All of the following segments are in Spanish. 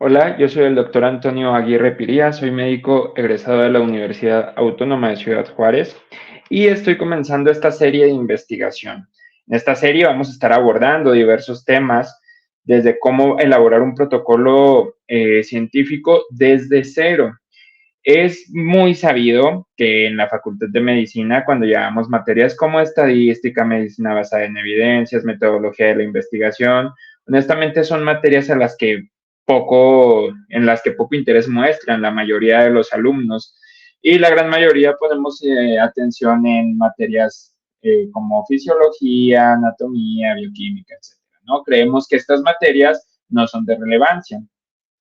Hola, yo soy el doctor Antonio Aguirre Piría, soy médico egresado de la Universidad Autónoma de Ciudad Juárez y estoy comenzando esta serie de investigación. En esta serie vamos a estar abordando diversos temas, desde cómo elaborar un protocolo científico desde cero. Es muy sabido que en la Facultad de Medicina, cuando llevamos materias como estadística, medicina basada en evidencias, metodología de la investigación, honestamente son materias en las que poco interés muestran la mayoría de los alumnos y la gran mayoría ponemos atención en materias como fisiología, anatomía, bioquímica, etcétera, ¿no? Creemos que estas materias no son de relevancia.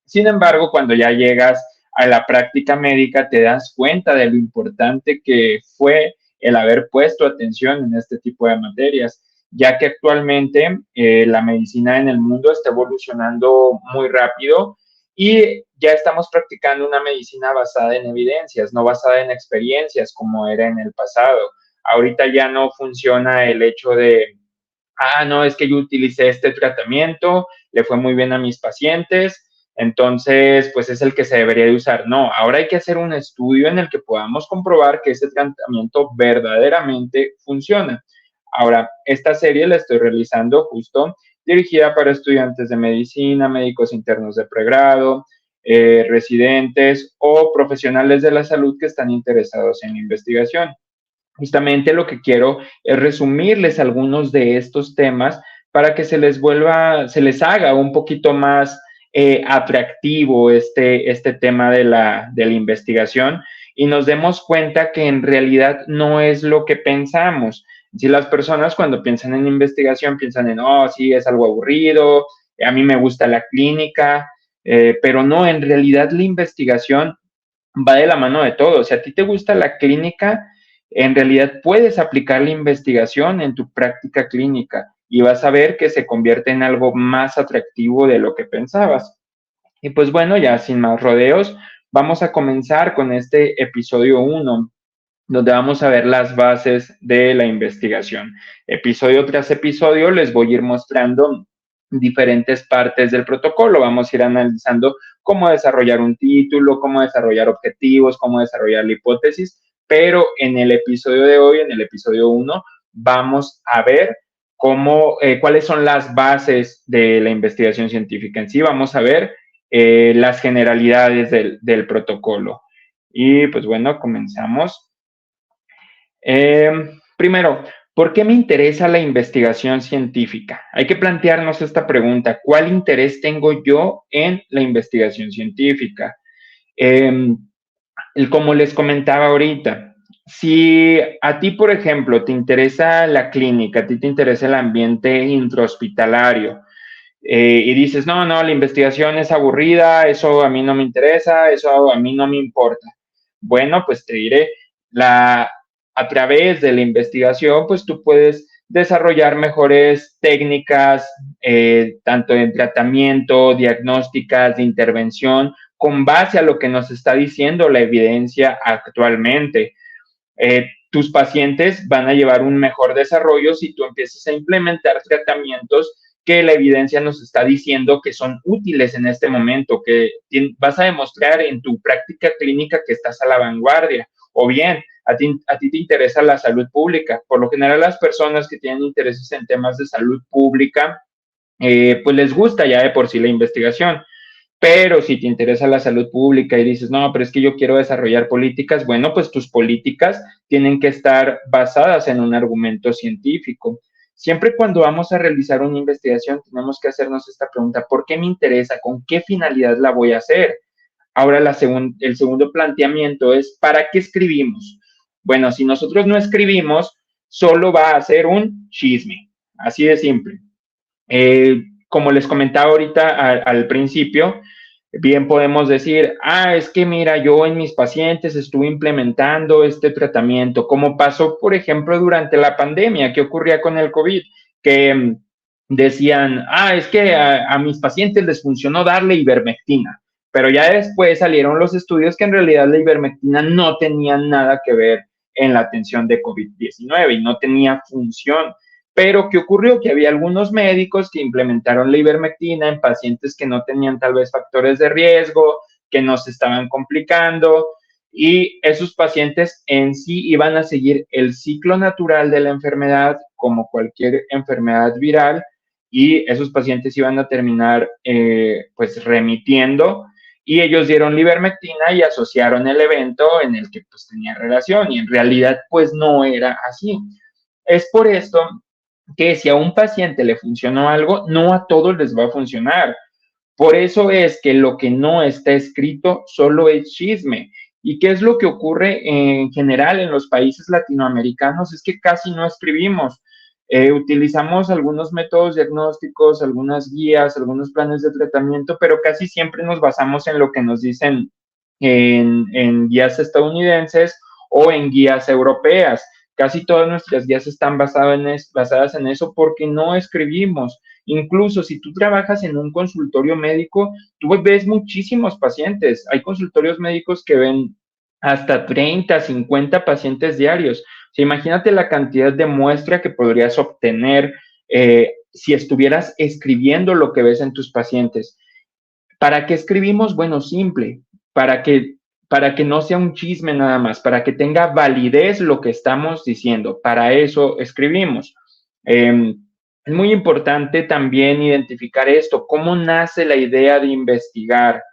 Sin embargo, cuando ya llegas a la práctica médica, te das cuenta de lo importante que fue el haber puesto atención en este tipo de materias, ya que actualmente la medicina en el mundo está evolucionando muy rápido y ya estamos practicando una medicina basada en evidencias, no basada en experiencias como era en el pasado. Ahorita ya no funciona el hecho de, no, es que yo utilicé este tratamiento, le fue muy bien a mis pacientes, entonces, pues es el que se debería de usar. No, ahora hay que hacer un estudio en el que podamos comprobar que ese tratamiento verdaderamente funciona. Ahora, esta serie la estoy realizando justo dirigida para estudiantes de medicina, médicos internos de pregrado, residentes o profesionales de la salud que están interesados en la investigación. Justamente lo que quiero es resumirles algunos de estos temas para que se les haga un poquito más atractivo este tema de la investigación y nos demos cuenta que en realidad no es lo que pensamos. Si las personas cuando piensan en investigación piensan en, oh, sí, es algo aburrido, a mí me gusta la clínica, pero no, en realidad la investigación va de la mano de todo. Si a ti te gusta la clínica, en realidad puedes aplicar la investigación en tu práctica clínica y vas a ver que se convierte en algo más atractivo de lo que pensabas. Y pues bueno, ya sin más rodeos, vamos a comenzar con este episodio 1, donde vamos a ver las bases de la investigación. Episodio tras episodio les voy a ir mostrando diferentes partes del protocolo. Vamos a ir analizando cómo desarrollar un título, cómo desarrollar objetivos, cómo desarrollar la hipótesis, pero en el episodio de hoy, en el episodio 1, vamos a ver cuáles son las bases de la investigación científica en sí. Vamos a ver las generalidades del protocolo. Y pues bueno, comenzamos. Eh, Primero, ¿por qué me interesa la investigación científica? Hay que plantearnos esta pregunta. ¿Cuál interés tengo yo en la investigación científica? Eh, Como les comentaba ahorita, si a ti, por ejemplo, te interesa la clínica, a ti te interesa el ambiente intrahospitalario, y dices, no, no, la investigación es aburrida, eso a mí no me interesa, eso a mí no me importa. Bueno, pues te diré, a través de la investigación, pues tú puedes desarrollar mejores técnicas, tanto en tratamiento, diagnósticas, de intervención, con base a lo que nos está diciendo la evidencia actualmente. Tus pacientes van a llevar un mejor desarrollo si tú empiezas a implementar tratamientos que la evidencia nos está diciendo que son útiles en este momento, que vas a demostrar en tu práctica clínica que estás a la vanguardia. O bien, a ti te interesa la salud pública. Por lo general, las personas que tienen intereses en temas de salud pública, pues les gusta ya de por sí la investigación. Pero si te interesa la salud pública y dices, no, pero es que yo quiero desarrollar políticas, bueno, pues tus políticas tienen que estar basadas en un argumento científico. Siempre cuando vamos a realizar una investigación tenemos que hacernos esta pregunta, ¿por qué me interesa? ¿Con qué finalidad la voy a hacer? Ahora el segundo planteamiento es, ¿para qué escribimos? Bueno, si nosotros no escribimos, solo va a ser un chisme, así de simple. Como les comentaba ahorita al principio, bien podemos decir, es que mira, yo en mis pacientes estuve implementando este tratamiento, como pasó, por ejemplo, durante la pandemia, ¿qué ocurría con el COVID? Que decían, es que a mis pacientes les funcionó darle ivermectina, pero ya después salieron los estudios que en realidad la ivermectina no tenía nada que ver en la atención de COVID-19 y no tenía función. Pero ¿qué ocurrió? Que había algunos médicos que implementaron la ivermectina en pacientes que no tenían tal vez factores de riesgo, que no se estaban complicando, y esos pacientes en sí iban a seguir el ciclo natural de la enfermedad como cualquier enfermedad viral, y esos pacientes iban a terminar pues remitiendo, y ellos dieron la ivermectina y asociaron el evento en el que pues tenía relación, y en realidad pues no era así. Es por esto que si a un paciente le funcionó algo, no a todos les va a funcionar. Por eso es que lo que no está escrito solo es chisme. ¿Y qué es lo que ocurre en general en los países latinoamericanos? Es que casi no escribimos. Utilizamos algunos métodos diagnósticos, algunas guías, algunos planes de tratamiento, pero casi siempre nos basamos en lo que nos dicen en guías estadounidenses o en guías europeas. Casi todas nuestras guías están basadas en eso porque no escribimos. Incluso si tú trabajas en un consultorio médico, tú ves muchísimos pacientes. Hay consultorios médicos que ven hasta 30, 50 pacientes diarios. O sea, imagínate la cantidad de muestra que podrías obtener si estuvieras escribiendo lo que ves en tus pacientes. ¿Para qué escribimos? Bueno, simple, para que, para que no sea un chisme nada más, para que tenga validez lo que estamos diciendo. Para eso escribimos. Es muy importante también identificar esto, cómo nace la idea de investigar.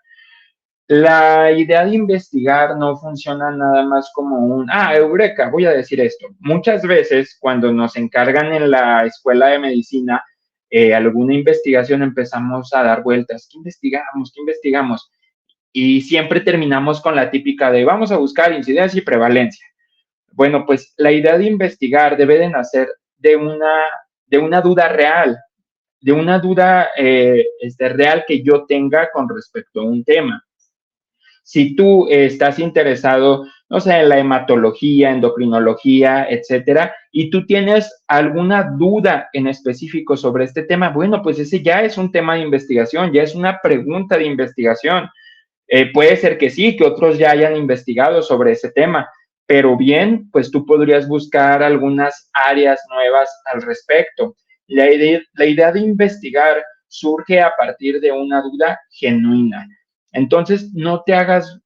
La idea de investigar no funciona nada más como eureka, voy a decir esto. Muchas veces cuando nos encargan en la escuela de medicina alguna investigación empezamos a dar vueltas. ¿Qué investigamos? ¿Qué investigamos? Y siempre terminamos con la típica de vamos a buscar incidencia y prevalencia. Bueno, pues la idea de investigar debe de nacer de una duda real, de una duda real que yo tenga con respecto a un tema. Si tú estás interesado, no sé, en la hematología, endocrinología, etcétera, y tú tienes alguna duda en específico sobre este tema, bueno, pues ese ya es un tema de investigación, ya es una pregunta de investigación. Puede ser que sí, que otros ya hayan investigado sobre ese tema, pero bien, pues tú podrías buscar algunas áreas nuevas al respecto. La idea de investigar surge a partir de una duda genuina. Entonces, no te hagas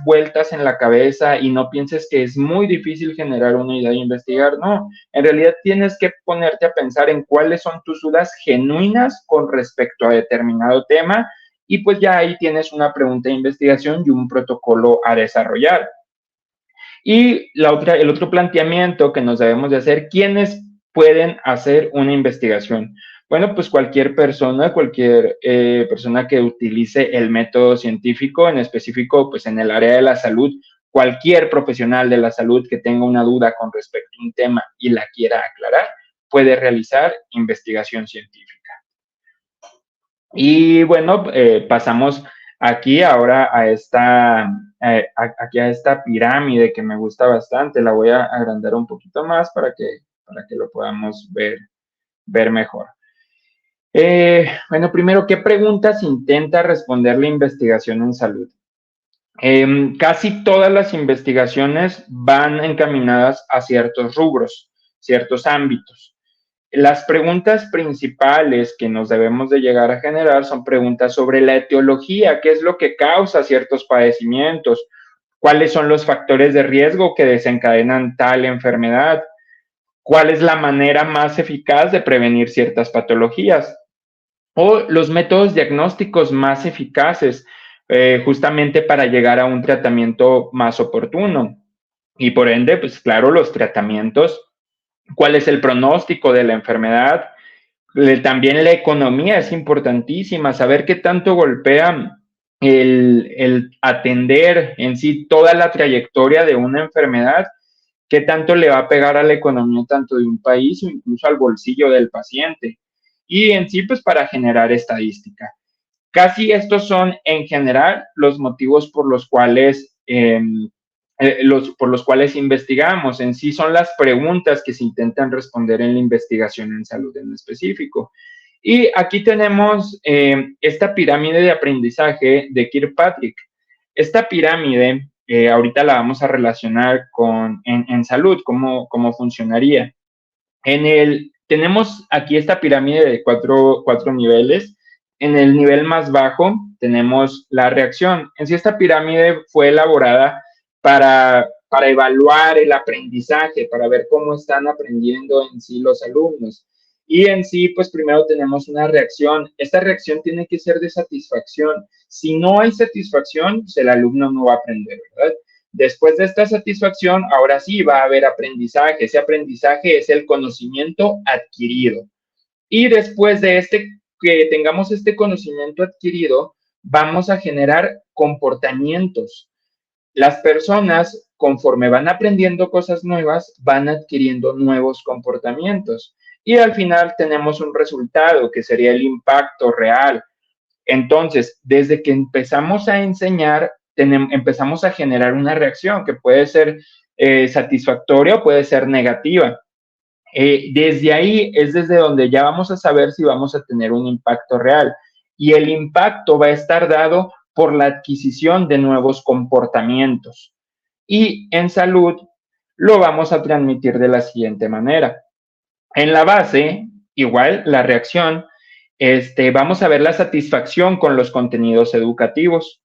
vueltas en la cabeza y no pienses que es muy difícil generar una idea de investigar. No, en realidad tienes que ponerte a pensar en cuáles son tus dudas genuinas con respecto a determinado tema y pues ya ahí tienes una pregunta de investigación y un protocolo a desarrollar. Y el otro planteamiento que nos debemos de hacer, ¿quiénes pueden hacer una investigación? Bueno, pues cualquier persona que utilice el método científico, en específico, pues en el área de la salud, cualquier profesional de la salud que tenga una duda con respecto a un tema y la quiera aclarar, puede realizar investigación científica. Y bueno, pasamos aquí ahora aquí a esta pirámide que me gusta bastante. La voy a agrandar un poquito más para que lo podamos ver mejor. Bueno, primero, ¿qué preguntas intenta responder la investigación en salud? Casi todas las investigaciones van encaminadas a ciertos rubros, ciertos ámbitos. Las preguntas principales que nos debemos de llegar a generar son preguntas sobre la etiología, qué es lo que causa ciertos padecimientos, cuáles son los factores de riesgo que desencadenan tal enfermedad, cuál es la manera más eficaz de prevenir ciertas patologías o los métodos diagnósticos más eficaces justamente para llegar a un tratamiento más oportuno. Y por ende, pues claro, los tratamientos, cuál es el pronóstico de la enfermedad. También la economía es importantísima, saber qué tanto golpea el atender en sí toda la trayectoria de una enfermedad, qué tanto le va a pegar a la economía tanto de un país o incluso al bolsillo del paciente. Y en sí, pues para generar estadística. Casi estos son en general los motivos por los cuales por los cuales investigamos. En sí son las preguntas que se intentan responder en la investigación en salud en específico. Y aquí tenemos esta pirámide de aprendizaje de Kirkpatrick. Esta pirámide, ahorita la vamos a relacionar en salud, cómo funcionaría. tenemos aquí esta pirámide de cuatro niveles. En el nivel más bajo tenemos la reacción. En sí, esta pirámide fue elaborada para evaluar el aprendizaje, para ver cómo están aprendiendo en sí los alumnos. Y en sí, pues primero tenemos una reacción. Esta reacción tiene que ser de satisfacción. Si no hay satisfacción, pues el alumno no va a aprender, ¿verdad? Después de esta satisfacción, ahora sí va a haber aprendizaje. Ese aprendizaje es el conocimiento adquirido. Y después de que tengamos este conocimiento adquirido, vamos a generar comportamientos. Las personas, conforme van aprendiendo cosas nuevas, van adquiriendo nuevos comportamientos. Y al final tenemos un resultado que sería el impacto real. Entonces, desde que empezamos a enseñar, empezamos a generar una reacción que puede ser satisfactoria o puede ser negativa. Desde ahí es desde donde ya vamos a saber si vamos a tener un impacto real. Y el impacto va a estar dado por la adquisición de nuevos comportamientos. Y en salud lo vamos a transmitir de la siguiente manera. En la base, igual la reacción, vamos a ver la satisfacción con los contenidos educativos.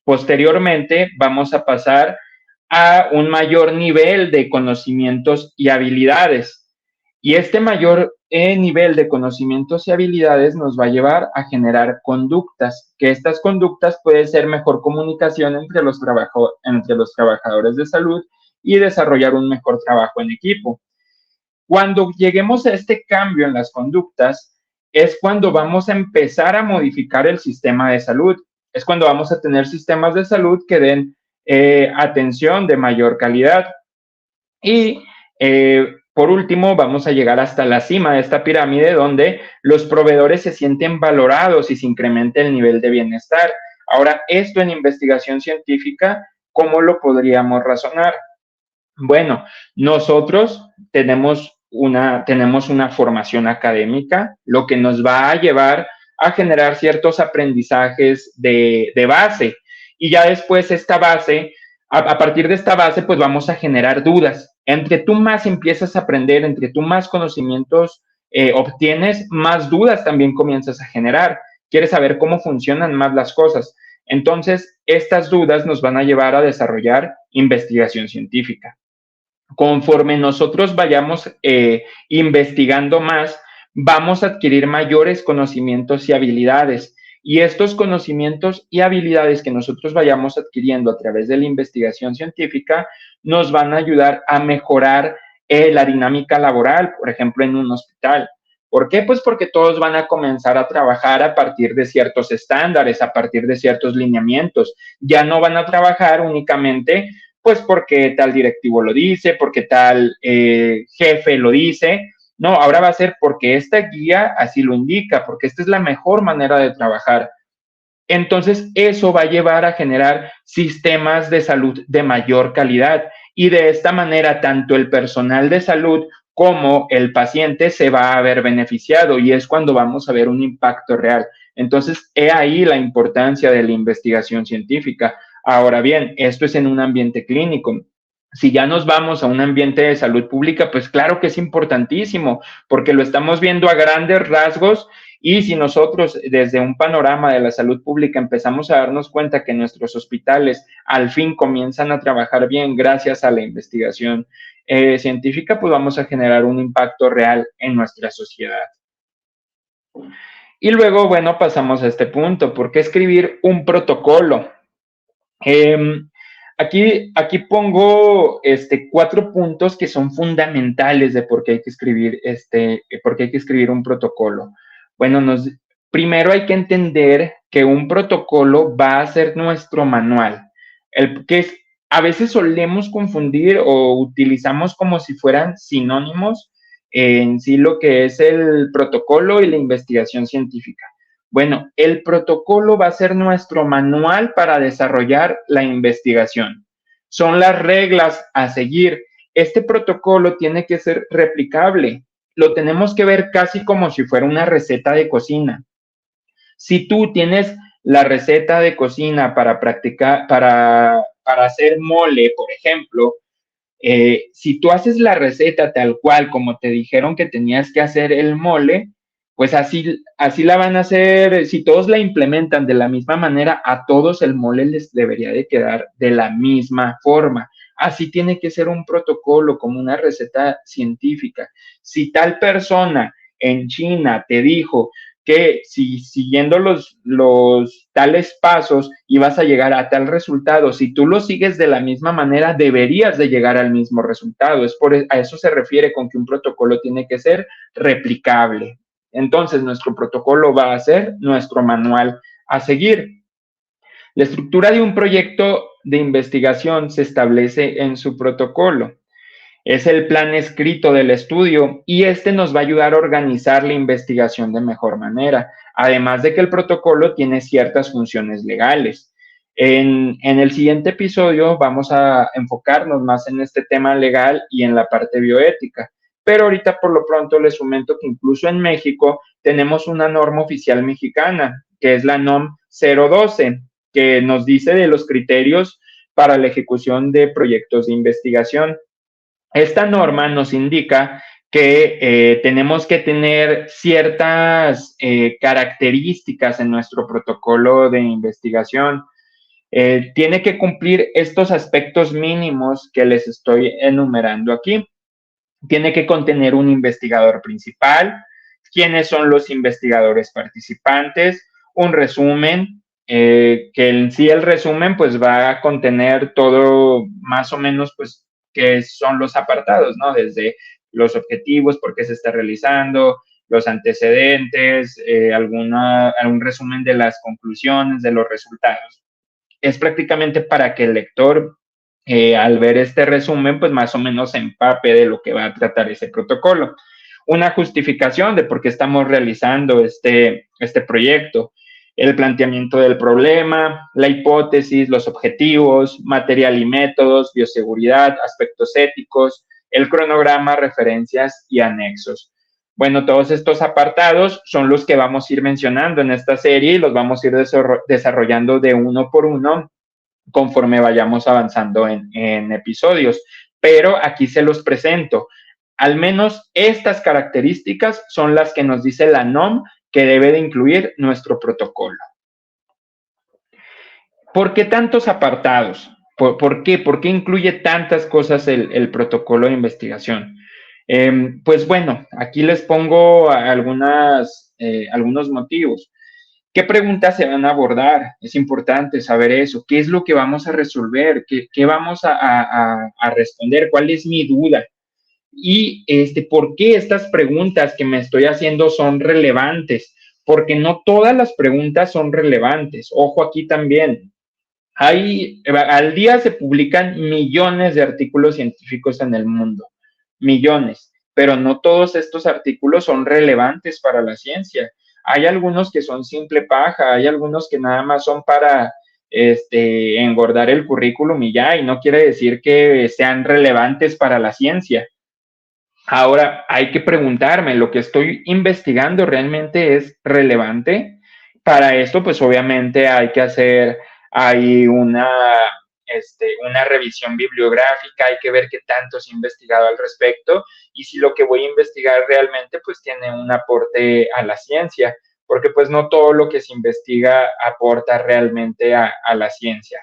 Posteriormente, vamos a pasar a un mayor nivel de conocimientos y habilidades. Y este mayor nivel de conocimientos y habilidades nos va a llevar a generar conductas, que estas conductas pueden ser mejor comunicación entre los trabajadores de salud y desarrollar un mejor trabajo en equipo. Cuando lleguemos a este cambio en las conductas, es cuando vamos a empezar a modificar el sistema de salud. Es cuando vamos a tener sistemas de salud que den atención de mayor calidad. Y por último, vamos a llegar hasta la cima de esta pirámide donde los proveedores se sienten valorados y se incrementa el nivel de bienestar. Ahora, esto en investigación científica, ¿cómo lo podríamos razonar? Bueno, nosotros tenemos una formación académica, lo que nos va a llevar a generar ciertos aprendizajes de base. Y ya después esta base, a partir de esta base, pues vamos a generar dudas. Entre tú más empiezas a aprender, entre tú más conocimientos obtienes, más dudas también comienzas a generar. Quieres saber cómo funcionan más las cosas. Entonces, estas dudas nos van a llevar a desarrollar investigación científica. Conforme nosotros vayamos investigando más, vamos a adquirir mayores conocimientos y habilidades. Y estos conocimientos y habilidades que nosotros vayamos adquiriendo a través de la investigación científica nos van a ayudar a mejorar la dinámica laboral, por ejemplo, en un hospital. ¿Por qué? Pues porque todos van a comenzar a trabajar a partir de ciertos estándares, a partir de ciertos lineamientos. Ya no van a trabajar únicamente pues porque tal directivo lo dice, porque tal jefe lo dice. No, ahora va a ser porque esta guía así lo indica, porque esta es la mejor manera de trabajar. Entonces, eso va a llevar a generar sistemas de salud de mayor calidad y de esta manera tanto el personal de salud como el paciente se va a ver beneficiado y es cuando vamos a ver un impacto real. Entonces, he ahí la importancia de la investigación científica. Ahora bien, esto es en un ambiente clínico. Si ya nos vamos a un ambiente de salud pública, pues claro que es importantísimo, porque lo estamos viendo a grandes rasgos y si nosotros desde un panorama de la salud pública empezamos a darnos cuenta que nuestros hospitales al fin comienzan a trabajar bien gracias a la investigación científica, pues vamos a generar un impacto real en nuestra sociedad. Y luego, bueno, pasamos a este punto. ¿Por qué escribir un protocolo? Aquí pongo 4 puntos que son fundamentales de por qué hay que escribir un protocolo. Bueno, primero hay que entender que un protocolo va a ser nuestro manual. A veces solemos confundir o utilizamos como si fueran sinónimos en sí lo que es el protocolo y la investigación científica. Bueno, el protocolo va a ser nuestro manual para desarrollar la investigación. Son las reglas a seguir. Este protocolo tiene que ser replicable. Lo tenemos que ver casi como si fuera una receta de cocina. Si tú tienes la receta de cocina para practicar, para hacer mole, por ejemplo, Si tú haces la receta tal cual como te dijeron que tenías que hacer el mole, pues así la van a hacer. Si todos la implementan de la misma manera, a todos el mole les debería de quedar de la misma forma. Así tiene que ser un protocolo, como una receta científica. Si tal persona en China te dijo que si siguiendo los tales pasos ibas a llegar a tal resultado, si tú lo sigues de la misma manera, deberías de llegar al mismo resultado. A eso se refiere con que un protocolo tiene que ser replicable. Entonces, nuestro protocolo va a ser nuestro manual a seguir. La estructura de un proyecto de investigación se establece en su protocolo. Es el plan escrito del estudio y este nos va a ayudar a organizar la investigación de mejor manera, además de que el protocolo tiene ciertas funciones legales. En el siguiente episodio vamos a enfocarnos más en este tema legal y en la parte bioética, pero ahorita por lo pronto les comento que incluso en México tenemos una norma oficial mexicana, que es la NOM 012, que nos dice de los criterios para la ejecución de proyectos de investigación. Esta norma nos indica que tenemos que tener ciertas características en nuestro protocolo de investigación. Tiene que cumplir estos aspectos mínimos que les estoy enumerando aquí. Tiene que contener un investigador principal, quiénes son los investigadores participantes, un resumen, que en sí el resumen pues va a contener todo más o menos pues qué son los apartados, ¿no? Desde los objetivos, por qué se está realizando, los antecedentes, algún resumen de las conclusiones, de los resultados. Es prácticamente para que el lector, al ver este resumen, pues más o menos se empape de lo que va a tratar ese protocolo. Una justificación de por qué estamos realizando este proyecto, el planteamiento del problema, la hipótesis, los objetivos, material y métodos, bioseguridad, aspectos éticos, el cronograma, referencias y anexos. Bueno, todos estos apartados son los que vamos a ir mencionando en esta serie y los vamos a ir desarrollando de uno por uno conforme vayamos avanzando en episodios. Pero aquí se los presento. Al menos estas características son las que nos dice la NOM que debe de incluir nuestro protocolo. ¿Por qué tantos apartados? ¿Por qué? ¿Por qué incluye tantas cosas el protocolo de investigación? Pues bueno, aquí les pongo algunos motivos. ¿Qué preguntas se van a abordar? Es importante saber eso. ¿Qué es lo que vamos a resolver? ¿Qué vamos a responder? ¿Cuál es mi duda? Y ¿por qué estas preguntas que me estoy haciendo son relevantes? Porque no todas las preguntas son relevantes. Ojo aquí también. Al día se publican millones de artículos científicos en el mundo, millones, pero no todos estos artículos son relevantes para la ciencia. Hay algunos que son simple paja, hay algunos que nada más son para engordar el currículum y ya, y no quiere decir que sean relevantes para la ciencia. Ahora, hay que preguntarme, ¿lo que estoy investigando realmente es relevante? Para esto, pues obviamente hay una revisión bibliográfica, hay que ver qué tanto se ha investigado al respecto y si lo que voy a investigar realmente pues tiene un aporte a la ciencia, porque pues no todo lo que se investiga aporta realmente a la ciencia.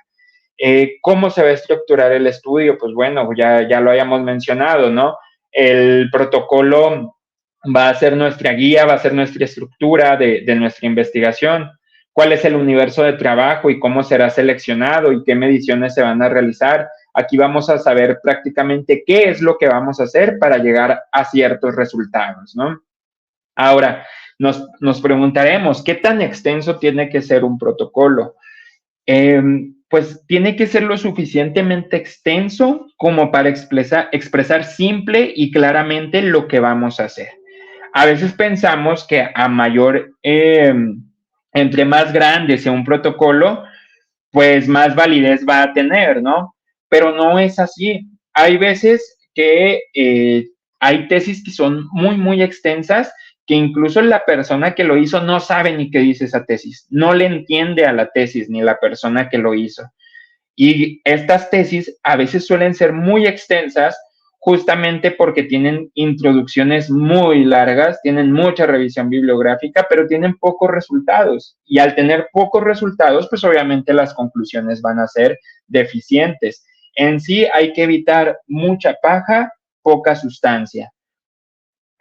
¿Cómo se va a estructurar el estudio? Pues bueno, ya lo habíamos mencionado, ¿no? El protocolo va a ser nuestra guía, va a ser nuestra estructura de nuestra investigación. ¿Cuál es el universo de trabajo y cómo será seleccionado y qué mediciones se van a realizar? Aquí vamos a saber prácticamente qué es lo que vamos a hacer para llegar a ciertos resultados, ¿no? Ahora, nos preguntaremos, ¿qué tan extenso tiene que ser un protocolo? Pues tiene que ser lo suficientemente extenso como para expresar simple y claramente lo que vamos a hacer. A veces pensamos que entre más grande sea un protocolo, pues más validez va a tener, ¿no? Pero no es así. Hay veces que hay tesis que son muy, muy extensas, que incluso la persona que lo hizo no sabe ni qué dice esa tesis, no le entiende a la tesis ni la persona que lo hizo. Y estas tesis a veces suelen ser muy extensas justamente porque tienen introducciones muy largas, tienen mucha revisión bibliográfica, pero tienen pocos resultados. Y al tener pocos resultados, pues obviamente las conclusiones van a ser deficientes. En sí hay que evitar mucha paja, poca sustancia.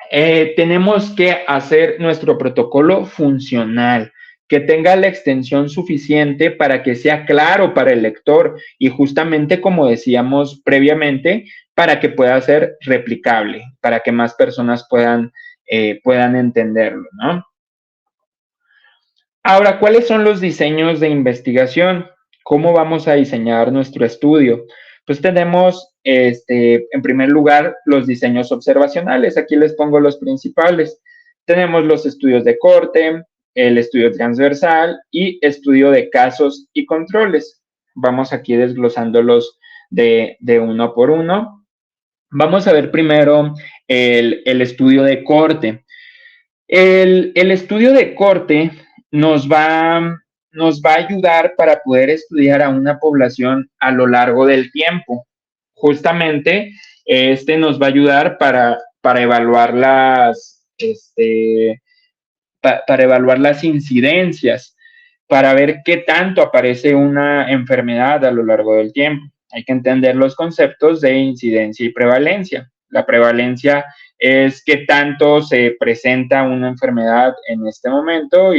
Tenemos que hacer nuestro protocolo funcional, que tenga la extensión suficiente para que sea claro para el lector y justamente como decíamos previamente, para que pueda ser replicable, para que más personas puedan entenderlo, ¿no? Ahora, ¿cuáles son los diseños de investigación? ¿Cómo vamos a diseñar nuestro estudio? Pues tenemos, en primer lugar, los diseños observacionales. Aquí les pongo los principales. Tenemos los estudios de corte, el estudio transversal y estudio de casos y controles. Vamos aquí desglosándolos de uno por uno. Vamos a ver primero el estudio de corte. El estudio de corte nos va, nos va a ayudar para poder estudiar a una población a lo largo del tiempo. Justamente, nos va a ayudar para evaluar para evaluar las incidencias, para ver qué tanto aparece una enfermedad a lo largo del tiempo. Hay que entender los conceptos de incidencia y prevalencia. La prevalencia es qué tanto se presenta una enfermedad en este momento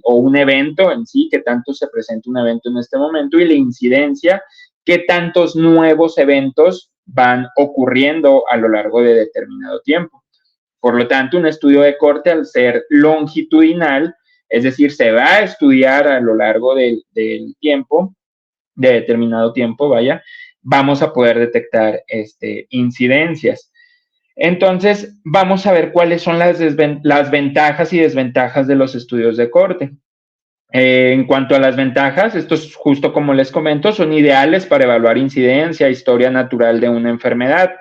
o un evento en sí, qué tanto se presenta un evento en este momento, y la incidencia, qué tantos nuevos eventos van ocurriendo a lo largo de determinado tiempo. Por lo tanto, un estudio de corte, al ser longitudinal, es decir, se va a estudiar a lo largo del tiempo, de determinado tiempo, vaya, vamos a poder detectar incidencias. Entonces, vamos a ver cuáles son las ventajas y desventajas de los estudios de corte. En cuanto a las ventajas, estos, justo como les comento, son ideales para evaluar incidencia, historia natural de una enfermedad.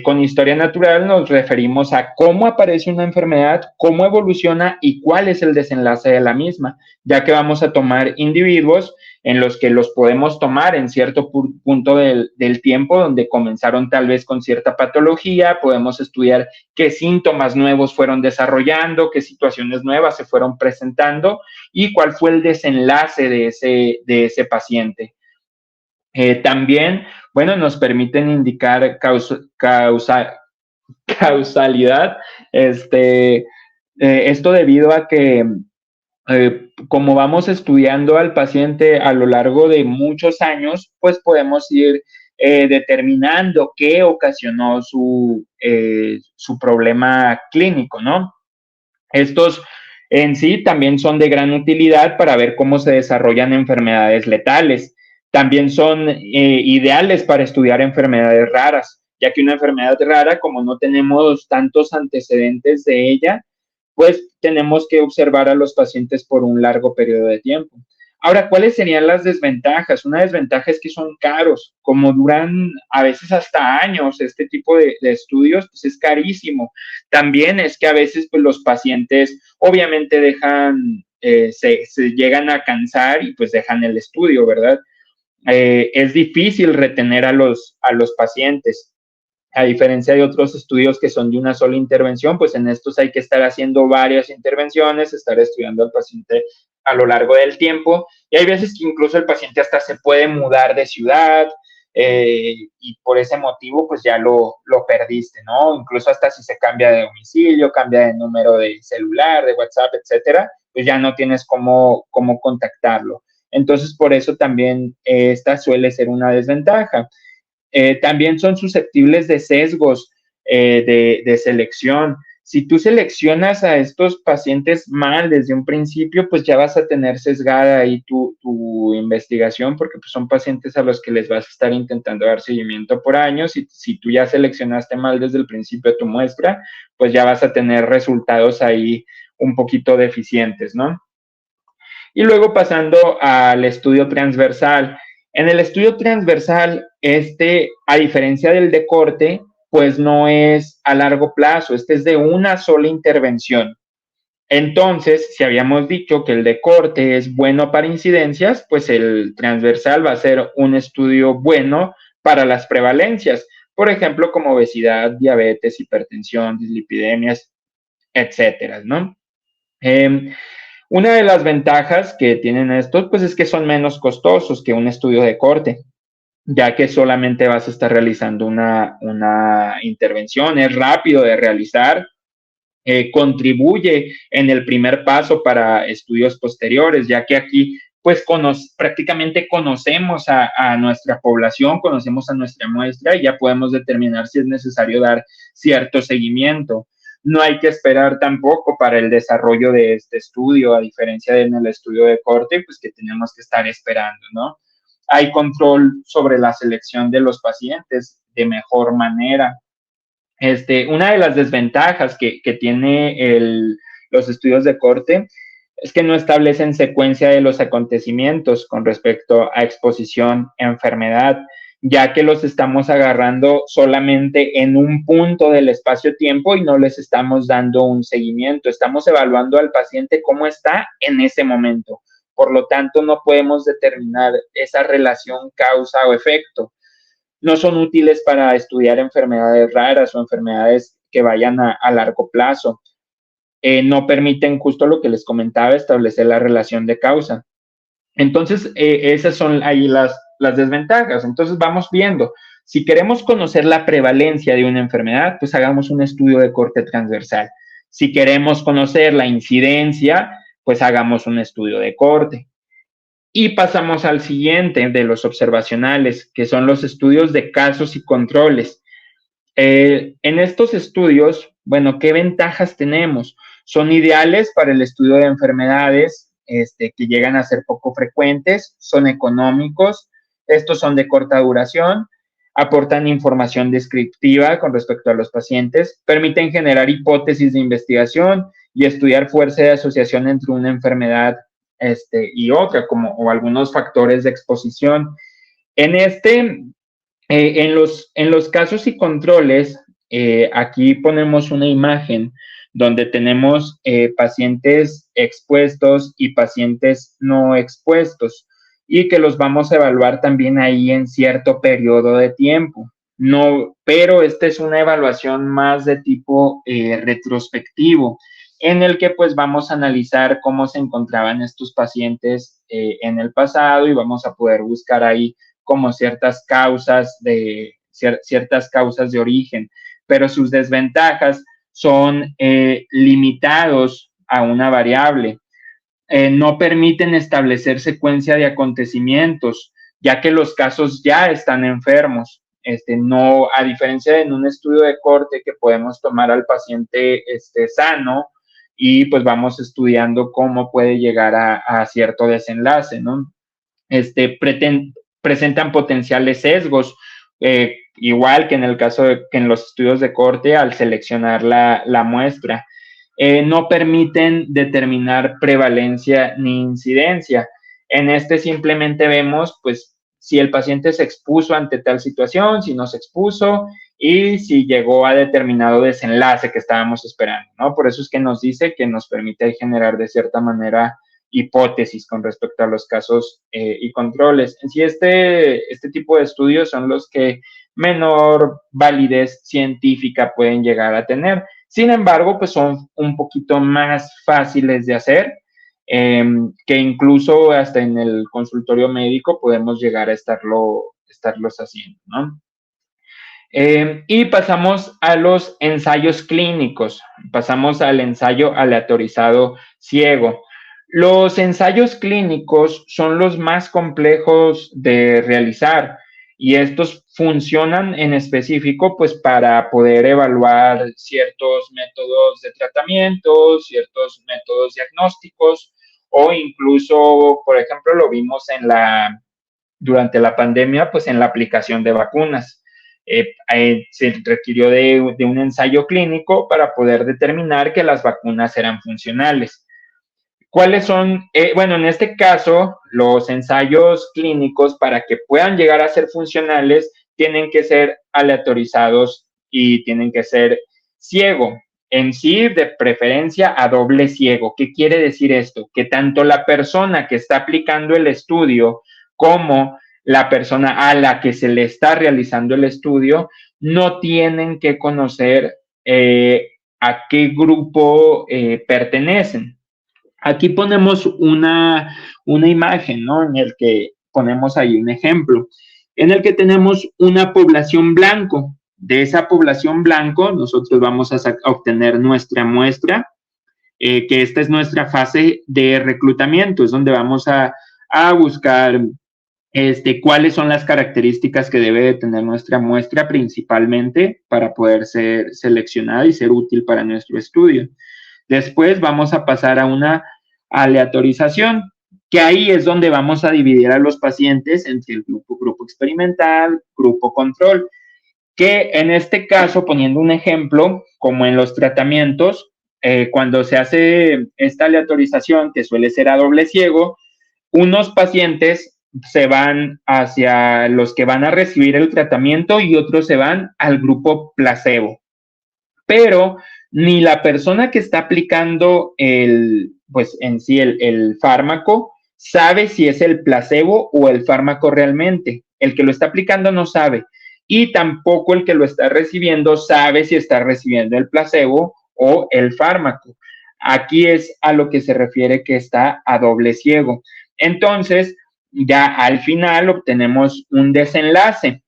Con historia natural nos referimos a cómo aparece una enfermedad, cómo evoluciona y cuál es el desenlace de la misma, ya que vamos a tomar individuos en los que los podemos tomar en cierto punto del tiempo, donde comenzaron tal vez con cierta patología, podemos estudiar qué síntomas nuevos fueron desarrollando, qué situaciones nuevas se fueron presentando y cuál fue el desenlace de ese paciente. También, bueno, nos permiten indicar causalidad, esto debido a que como vamos estudiando al paciente a lo largo de muchos años, pues podemos ir determinando qué ocasionó su problema clínico, ¿no? Estos en sí también son de gran utilidad para ver cómo se desarrollan enfermedades letales. También son ideales para estudiar enfermedades raras, ya que una enfermedad rara, como no tenemos tantos antecedentes de ella, pues tenemos que observar a los pacientes por un largo periodo de tiempo. Ahora, ¿cuáles serían las desventajas? Una desventaja es que son caros, como duran a veces hasta años este tipo de estudios, pues es carísimo. También es que a veces pues los pacientes obviamente se llegan a cansar y pues dejan el estudio, ¿verdad? Es difícil retener a los pacientes. A diferencia de otros estudios que son de una sola intervención, pues en estos hay que estar haciendo varias intervenciones, estar estudiando al paciente a lo largo del tiempo, y hay veces que incluso el paciente hasta se puede mudar de ciudad, y por ese motivo pues ya lo perdiste, ¿no? Incluso hasta si se cambia de domicilio, cambia de número de celular, de WhatsApp, etcétera, pues ya no tienes cómo contactarlo. Entonces, por eso también esta suele ser una desventaja. También son susceptibles de sesgos de selección. Si tú seleccionas a estos pacientes mal desde un principio, pues ya vas a tener sesgada ahí tu investigación, porque pues son pacientes a los que les vas a estar intentando dar seguimiento por años, y si tú ya seleccionaste mal desde el principio tu muestra, pues ya vas a tener resultados ahí un poquito deficientes, ¿no? Y luego pasando al estudio transversal. En el estudio transversal, a diferencia del de corte, pues no es a largo plazo, este es de una sola intervención. Entonces, si habíamos dicho que el de corte es bueno para incidencias, pues el transversal va a ser un estudio bueno para las prevalencias, por ejemplo, como obesidad, diabetes, hipertensión, dislipidemias, etcétera, ¿no? Una de las ventajas que tienen estos, pues es que son menos costosos que un estudio de corte, ya que solamente vas a estar realizando una intervención, es rápido de realizar, contribuye en el primer paso para estudios posteriores, ya que aquí pues prácticamente conocemos a nuestra población, conocemos a nuestra muestra y ya podemos determinar si es necesario dar cierto seguimiento. No hay que esperar tampoco para el desarrollo de este estudio, a diferencia de en el estudio de corte, pues que tenemos que estar esperando, ¿no? Hay control sobre la selección de los pacientes de mejor manera. Una de las desventajas que tiene los estudios de corte es que no establecen secuencia de los acontecimientos con respecto a exposición a enfermedad, ya que los estamos agarrando solamente en un punto del espacio-tiempo y no les estamos dando un seguimiento. Estamos evaluando al paciente cómo está en ese momento. Por lo tanto, no podemos determinar esa relación causa o efecto. No son útiles para estudiar enfermedades raras o enfermedades que vayan a largo plazo. No permiten, justo lo que les comentaba, establecer la relación de causa. Entonces, esas son ahí las desventajas. Entonces, vamos viendo. Si queremos conocer la prevalencia de una enfermedad, pues hagamos un estudio de corte transversal. Si queremos conocer la incidencia, pues hagamos un estudio de corte. Y pasamos al siguiente de los observacionales, que son los estudios de casos y controles. En estos estudios, bueno, ¿qué ventajas tenemos? Son ideales para el estudio de enfermedades que llegan a ser poco frecuentes, son económicos, estos son de corta duración, aportan información descriptiva con respecto a los pacientes, permiten generar hipótesis de investigación y estudiar fuerza de asociación entre una enfermedad y otra, o algunos factores de exposición. En en los casos y controles, aquí ponemos una imagen donde tenemos pacientes expuestos y pacientes no expuestos y que los vamos a evaluar también ahí en cierto periodo de tiempo. No, pero esta es una evaluación más de tipo retrospectivo, en el que pues vamos a analizar cómo se encontraban estos pacientes en el pasado y vamos a poder buscar ahí como ciertas causas de origen, pero sus desventajas son limitados a una variable. No permiten establecer secuencia de acontecimientos, ya que los casos ya están enfermos. No, a diferencia de en un estudio de corte que podemos tomar al paciente sano y pues vamos estudiando cómo puede llegar a cierto desenlace, ¿no? Presentan potenciales sesgos, igual que en el caso que en los estudios de corte al seleccionar la muestra. No permiten determinar prevalencia ni incidencia. En simplemente vemos, pues, si el paciente se expuso ante tal situación, si no se expuso y si llegó a determinado desenlace que estábamos esperando, ¿no? Por eso es que nos dice que nos permite generar de cierta manera hipótesis con respecto a los casos y controles. En sí, este tipo de estudios son los que menor validez científica pueden llegar a tener. Sin embargo, pues son un poquito más fáciles de hacer, que incluso hasta en el consultorio médico podemos llegar a estarlos haciendo, ¿no? Y pasamos a los ensayos clínicos, pasamos al ensayo aleatorizado ciego. Los ensayos clínicos son los más complejos de realizar y estos funcionan en específico pues para poder evaluar ciertos métodos de tratamiento, ciertos métodos diagnósticos o incluso, por ejemplo, lo vimos durante la pandemia, pues en la aplicación de vacunas. Se requirió de un ensayo clínico para poder determinar que las vacunas eran funcionales. ¿Cuáles son? Bueno, en este caso, los ensayos clínicos para que puedan llegar a ser funcionales tienen que ser aleatorizados y tienen que ser ciego. en sí, de preferencia a doble ciego. ¿Qué quiere decir esto? Que tanto la persona que está aplicando el estudio como la persona a la que se le está realizando el estudio no tienen que conocer a qué grupo pertenecen. Aquí ponemos una imagen, ¿no? En el que ponemos ahí un ejemplo, en el que tenemos una población blanco. De esa población blanco, nosotros vamos a obtener nuestra muestra, que esta es nuestra fase de reclutamiento, es donde vamos a buscar cuáles son las características que debe de tener nuestra muestra principalmente para poder ser seleccionada y ser útil para nuestro estudio. Después vamos a pasar a una aleatorización, que ahí es donde vamos a dividir a los pacientes entre el grupo experimental, grupo control, que en este caso, poniendo un ejemplo, como en los tratamientos, cuando se hace esta aleatorización, que suele ser a doble ciego, unos pacientes se van hacia los que van a recibir el tratamiento y otros se van al grupo placebo. Pero ni la persona que está aplicando pues en sí el fármaco sabe si es el placebo o el fármaco realmente. El que lo está aplicando no sabe. Y tampoco el que lo está recibiendo sabe si está recibiendo el placebo o el fármaco. Aquí es a lo que se refiere que está a doble ciego. Entonces, ya al final obtenemos un desenlace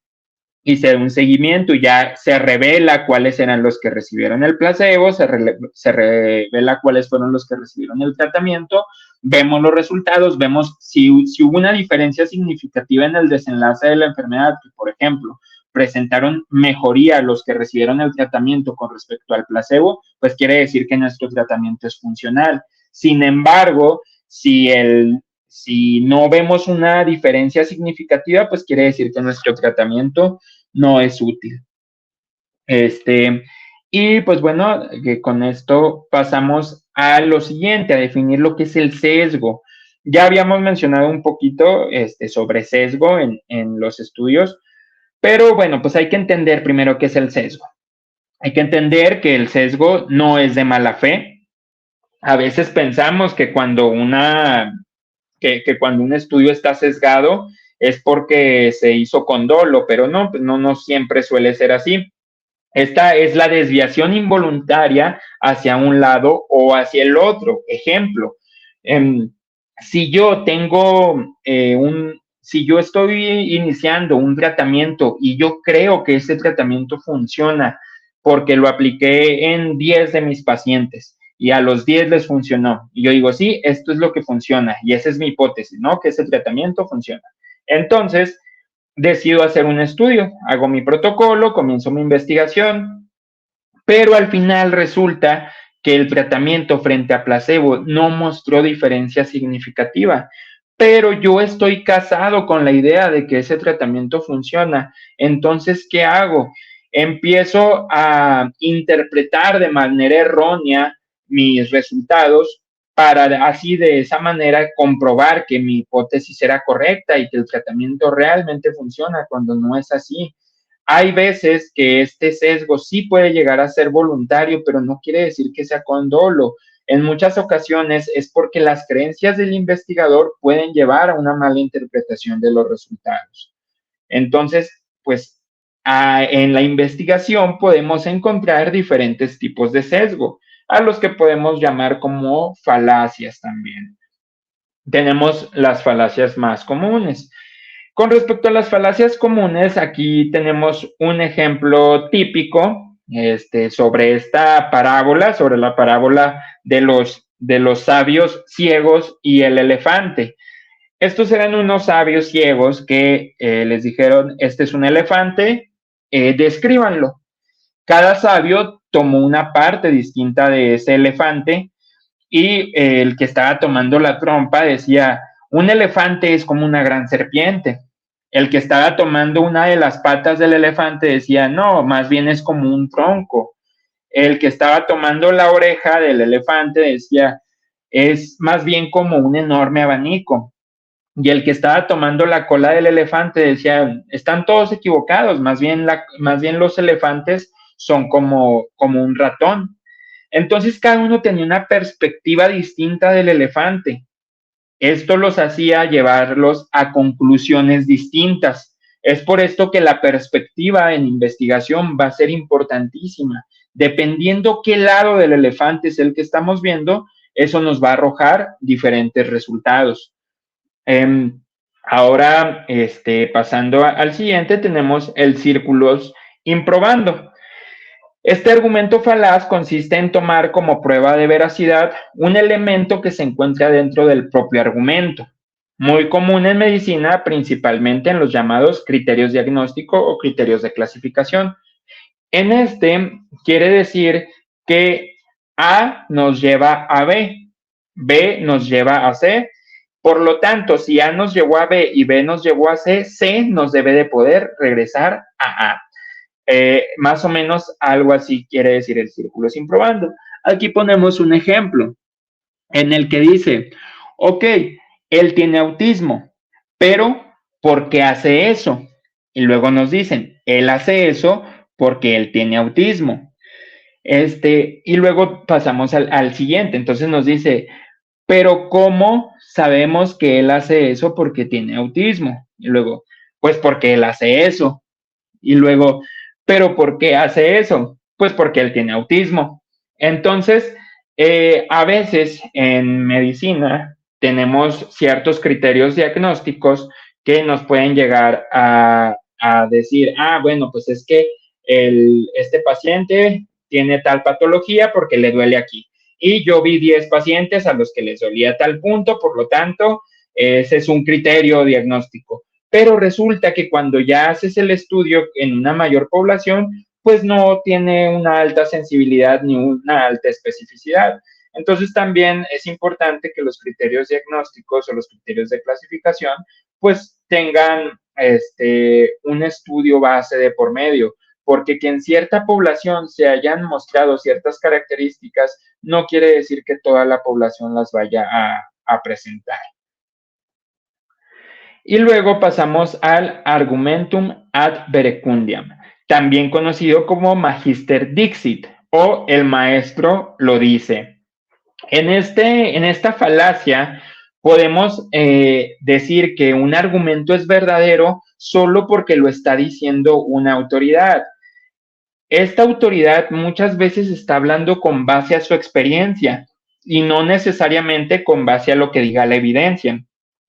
y se da un seguimiento y ya se revela cuáles eran los que recibieron el placebo, se revela cuáles fueron los que recibieron el tratamiento, vemos los resultados, vemos si hubo una diferencia significativa en el desenlace de la enfermedad, que por ejemplo presentaron mejoría los que recibieron el tratamiento con respecto al placebo, pues quiere decir que nuestro tratamiento es funcional. Sin embargo, si no vemos una diferencia significativa, pues quiere decir que nuestro tratamiento no es útil. Y pues bueno, que con esto pasamos a lo siguiente, a definir lo que es el sesgo. Ya habíamos mencionado un poquito sobre sesgo en los estudios, pero bueno, pues hay que entender primero qué es el sesgo. Hay que entender que el sesgo no es de mala fe. A veces pensamos que cuando cuando un estudio está sesgado es porque se hizo con dolo, pero no, pues no siempre suele ser así. Esta es la desviación involuntaria hacia un lado o hacia el otro. Ejemplo, si yo tengo si yo estoy iniciando un tratamiento y yo creo que ese tratamiento funciona porque lo apliqué en 10 de mis pacientes y a los 10 les funcionó. Y yo digo, sí, esto es lo que funciona y esa es mi hipótesis, ¿no? Que ese tratamiento funciona. Entonces, decido hacer un estudio, hago mi protocolo, comienzo mi investigación, pero al final resulta que el tratamiento frente a placebo no mostró diferencia significativa. Pero yo estoy casado con la idea de que ese tratamiento funciona. Entonces, ¿qué hago? Empiezo a interpretar de manera errónea mis resultados para así de esa manera comprobar que mi hipótesis era correcta y que el tratamiento realmente funciona cuando no es así. Hay veces que este sesgo sí puede llegar a ser voluntario, pero no quiere decir que sea con dolo. En muchas ocasiones es porque las creencias del investigador pueden llevar a una mala interpretación de los resultados. Entonces, pues en la investigación podemos encontrar diferentes tipos de sesgo, a los que podemos llamar como falacias también. Tenemos las falacias más comunes. Con respecto a las falacias comunes, aquí tenemos un ejemplo típico sobre esta parábola, sobre la parábola de los sabios ciegos y el elefante. Estos eran unos sabios ciegos que les dijeron, este es un elefante, descríbanlo. Cada sabio tomó una parte distinta de ese elefante y el que estaba tomando la trompa decía, un elefante es como una gran serpiente. El que estaba tomando una de las patas del elefante decía, no, más bien es como un tronco. El que estaba tomando la oreja del elefante decía, es más bien como un enorme abanico. Y el que estaba tomando la cola del elefante decía, están todos equivocados, más bien los elefantes son como un ratón. Entonces cada uno tenía una perspectiva distinta del elefante. Esto los hacía llevarlos a conclusiones distintas. Es por esto que la perspectiva en investigación va a ser importantísima. Dependiendo qué lado del elefante es el que estamos viendo, eso nos va a arrojar diferentes resultados. Ahora, pasando al siguiente, tenemos el círculos improbando. Este argumento falaz consiste en tomar como prueba de veracidad un elemento que se encuentra dentro del propio argumento, muy común en medicina, principalmente en los llamados criterios diagnóstico o criterios de clasificación. En este quiere decir que A nos lleva a B, B nos lleva a C. Por lo tanto, si A nos llevó a B y B nos llevó a C, C nos debe de poder regresar a A. Más o menos algo así quiere decir el círculo sin probando. Aquí ponemos un ejemplo en el que dice, ok, él tiene autismo, pero ¿por qué hace eso? Y luego nos dicen, él hace eso porque él tiene autismo. Y luego pasamos al siguiente, entonces nos dice, pero ¿cómo sabemos que él hace eso porque tiene autismo? Y luego, pues porque él hace eso. Y luego, ¿pero por qué hace eso? Pues porque él tiene autismo. Entonces, a veces en medicina tenemos ciertos criterios diagnósticos que nos pueden llegar a decir, bueno, pues es que este paciente tiene tal patología porque le duele aquí. Y yo vi 10 pacientes a los que les dolía tal punto, por lo tanto, ese es un criterio diagnóstico. Pero resulta que cuando ya haces el estudio en una mayor población, pues no tiene una alta sensibilidad ni una alta especificidad. Entonces también es importante que los criterios diagnósticos o los criterios de clasificación pues tengan un estudio base de por medio, porque que en cierta población se hayan mostrado ciertas características no quiere decir que toda la población las vaya a presentar. Y luego pasamos al argumentum ad verecundiam, también conocido como Magister Dixit o el maestro lo dice. En esta falacia podemos decir que un argumento es verdadero solo porque lo está diciendo una autoridad. Esta autoridad muchas veces está hablando con base a su experiencia y no necesariamente con base a lo que diga la evidencia.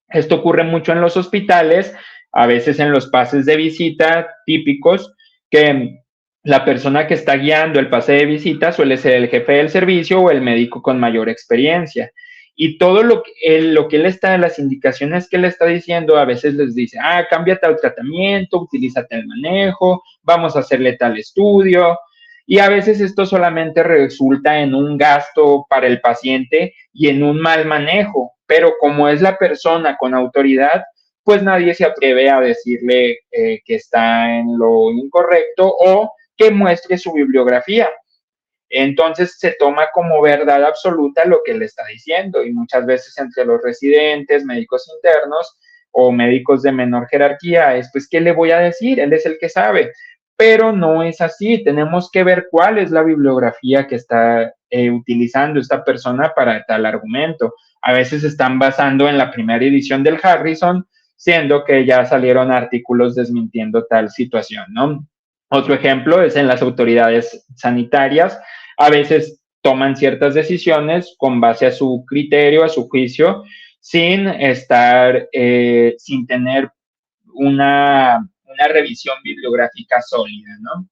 Esto ocurre mucho en los hospitales, a veces en los pases de visita típicos, que la persona que está guiando el pase de visita suele ser el jefe del servicio o el médico con mayor experiencia. Y todo lo que él está, las indicaciones que él está diciendo, a veces les dice, cambia tal tratamiento, utiliza tal manejo, vamos a hacerle tal estudio. Y a veces esto solamente resulta en un gasto para el paciente y en un mal manejo, pero como es la persona con autoridad, pues nadie se atreve a decirle que está en lo incorrecto o que muestre su bibliografía. Entonces se toma como verdad absoluta lo que le está diciendo y muchas veces entre los residentes, médicos internos o médicos de menor jerarquía es pues, ¿qué le voy a decir? Él es el que sabe. Pero no es así, tenemos que ver cuál es la bibliografía que está utilizando esta persona para tal argumento. A veces están basando en la primera edición del Harrison, siendo que ya salieron artículos desmintiendo tal situación, ¿no? Otro ejemplo es en las autoridades sanitarias, a veces toman ciertas decisiones con base a su criterio, a su juicio, sin tener una revisión bibliográfica sólida, ¿no?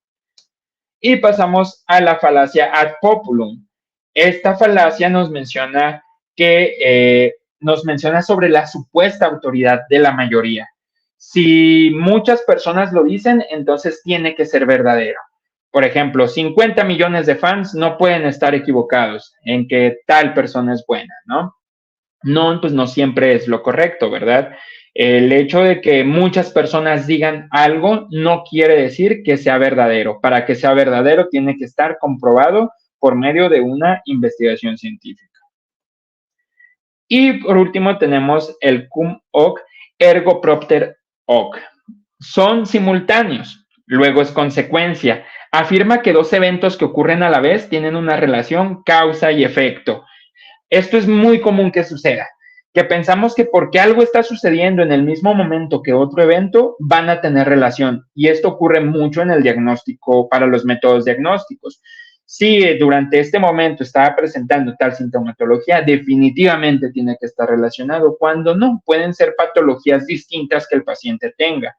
Y pasamos a la falacia ad populum. Esta falacia nos menciona sobre la supuesta autoridad de la mayoría. Si muchas personas lo dicen, entonces tiene que ser verdadero. Por ejemplo, 50 millones de fans no pueden estar equivocados en que tal persona es buena, ¿no? No, pues no siempre es lo correcto, ¿verdad? El hecho de que muchas personas digan algo no quiere decir que sea verdadero. Para que sea verdadero tiene que estar comprobado por medio de una investigación científica. Y por último tenemos el cum hoc ergo propter hoc. Son simultáneos. Luego es consecuencia. Afirma que dos eventos que ocurren a la vez tienen una relación causa y efecto. Esto es muy común que suceda, que pensamos que porque algo está sucediendo en el mismo momento que otro evento, van a tener relación. Y esto ocurre mucho en el diagnóstico, para los métodos diagnósticos. Si durante este momento estaba presentando tal sintomatología, definitivamente tiene que estar relacionado. Cuando no, pueden ser patologías distintas que el paciente tenga.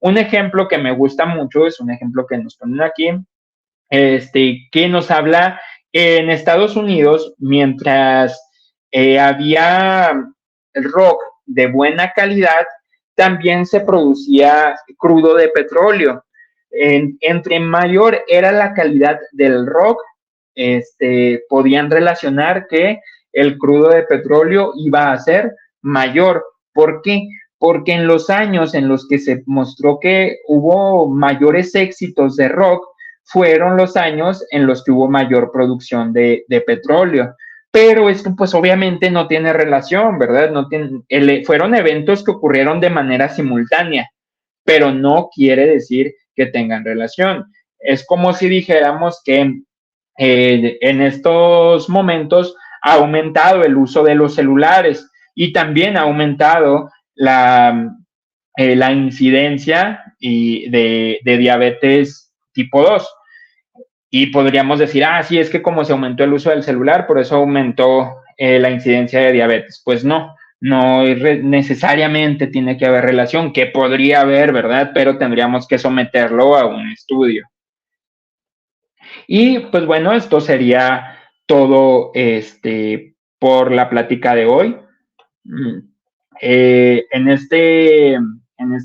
Un ejemplo que me gusta mucho es un ejemplo que nos ponen aquí, que nos habla en Estados Unidos, mientras había el rock de buena calidad, también se producía crudo de petróleo. Entre mayor era la calidad del rock, podían relacionar que el crudo de petróleo iba a ser mayor. ¿Por qué? Porque en los años en los que se mostró que hubo mayores éxitos de rock, fueron los años en los que hubo mayor producción de petróleo. Pero esto pues obviamente no tiene relación, ¿verdad? No tiene, fueron eventos que ocurrieron de manera simultánea, pero no quiere decir que tengan relación. Es como si dijéramos que en estos momentos ha aumentado el uso de los celulares y también ha aumentado la incidencia de diabetes tipo 2. Y podríamos decir, sí, es que como se aumentó el uso del celular, por eso aumentó la incidencia de diabetes. Pues no, no necesariamente tiene que haber relación, que podría haber, ¿verdad? Pero tendríamos que someterlo a un estudio. Y pues bueno, esto sería todo por la plática de hoy. En este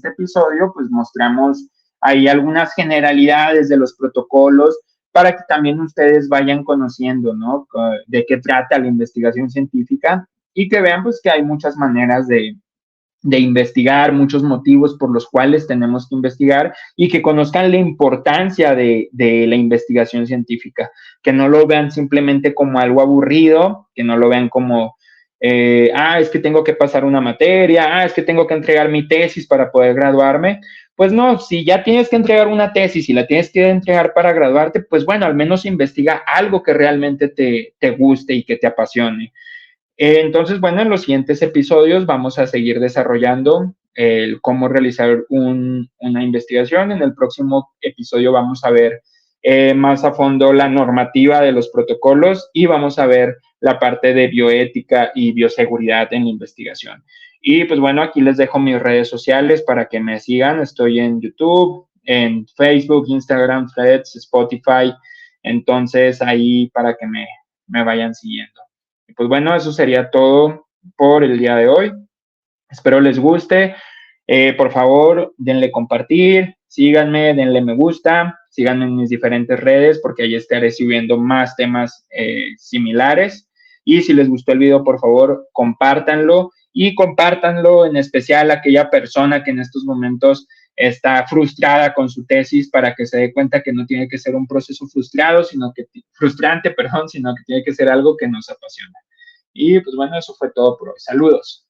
episodio, pues mostramos ahí algunas generalidades de los protocolos para que también ustedes vayan conociendo, ¿no? De qué trata la investigación científica y que vean, pues, que hay muchas maneras de investigar, muchos motivos por los cuales tenemos que investigar y que conozcan la importancia de la investigación científica, que no lo vean simplemente como algo aburrido, que no lo vean como, es que tengo que pasar una materia, es que tengo que entregar mi tesis para poder graduarme. Pues no, si ya tienes que entregar una tesis y la tienes que entregar para graduarte, pues bueno, al menos investiga algo que realmente te guste y que te apasione. Entonces, bueno, en los siguientes episodios vamos a seguir desarrollando cómo realizar una investigación. En el próximo episodio vamos a ver más a fondo la normativa de los protocolos y vamos a ver la parte de bioética y bioseguridad en la investigación. Y pues bueno, aquí les dejo mis redes sociales para que me sigan. Estoy en YouTube, en Facebook, Instagram, Threads, Spotify. Entonces, ahí para que me vayan siguiendo. Pues bueno, eso sería todo por el día de hoy. Espero les guste. Por favor, denle compartir, síganme, denle me gusta, síganme en mis diferentes redes porque ahí estaré subiendo más temas similares. Y si les gustó el video, por favor, compártanlo y compártanlo en especial a aquella persona que en estos momentos está frustrada con su tesis para que se dé cuenta que no tiene que ser un proceso frustrante, sino que tiene que ser algo que nos apasiona. Y pues bueno, eso fue todo por hoy. Saludos.